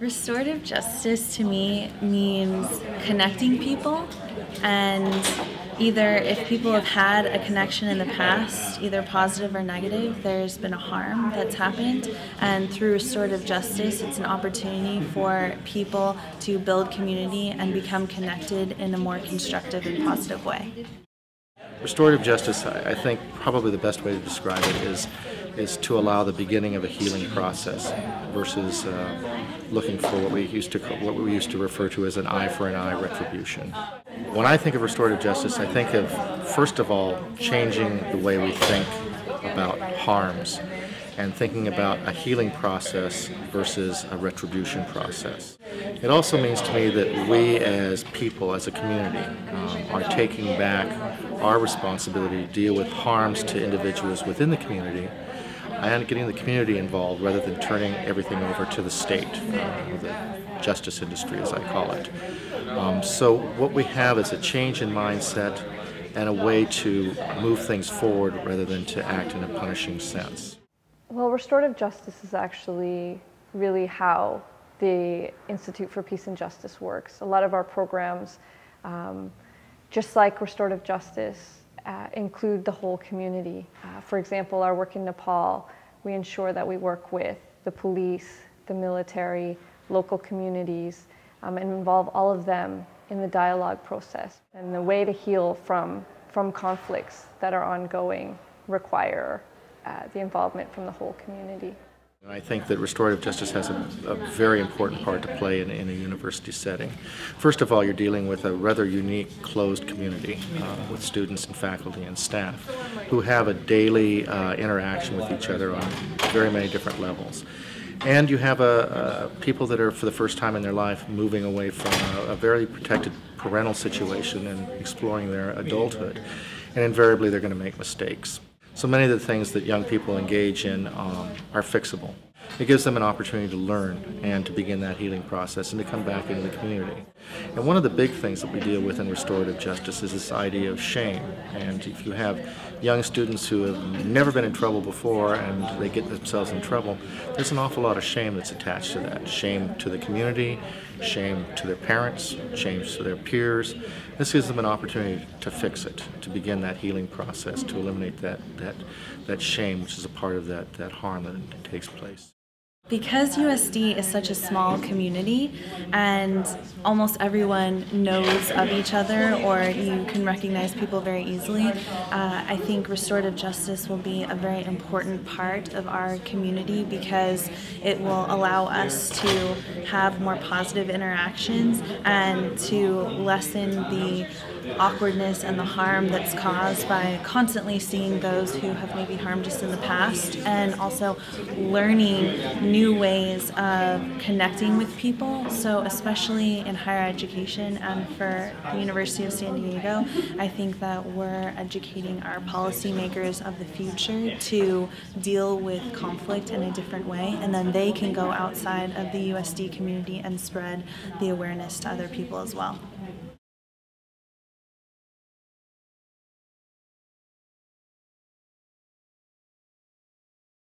Restorative justice to me means connecting people, and either if people have had a connection in the past, either positive or negative, there's been a harm that's happened, and through restorative justice it's an opportunity for people to build community and become connected in a more constructive and positive way. Restorative justice, I think probably the best way to describe it is to allow the beginning of a healing process versus looking for what we used to refer to as an eye for an eye retribution. When I think of restorative justice, I think of, first of all, changing the way we think about harms and thinking about a healing process versus a retribution process. It also means to me that we as people, as a community, are taking back our responsibility to deal with harms to individuals within the community and getting the community involved rather than turning everything over to the state, or the justice industry as I call it. So what we have is a change in mindset and a way to move things forward rather than to act in a punishing sense. Well, restorative justice is actually really how the Institute for Peace and Justice works. A lot of our programs, just like restorative justice, include the whole community. For example, our work in Nepal, we ensure that we work with the police, the military, local communities, and involve all of them in the dialogue process. And the way to heal from conflicts that are ongoing require the involvement from the whole community. I think that restorative justice has a very important part to play in a university setting. First of all, you're dealing with a rather unique, closed community with students and faculty and staff who have a daily interaction with each other on very many different levels. And you have people that are, for the first time in their life, moving away from a very protected parental situation and exploring their adulthood. And invariably, they're going to make mistakes. So many of the things that young people engage in are fixable. It gives them an opportunity to learn and to begin that healing process and to come back into the community. And one of the big things that we deal with in restorative justice is this idea of shame. And if you have young students who have never been in trouble before and they get themselves in trouble, there's an awful lot of shame that's attached to that. Shame to the community, shame to their parents, shame to their peers. This gives them an opportunity to fix it, to begin that healing process, to eliminate that shame, which is a part of that harm that takes place. Because USD is such a small community and almost everyone knows of each other, or you can recognize people very easily, I think restorative justice will be a very important part of our community because it will allow us to have more positive interactions and to lessen the awkwardness and the harm that's caused by constantly seeing those who have maybe harmed us in the past, and also learning new ways of connecting with people. So especially in higher education and for the University of San Diego, I think that we're educating our policymakers of the future to deal with conflict in a different way, and then they can go outside of the USD community and spread the awareness to other people as well.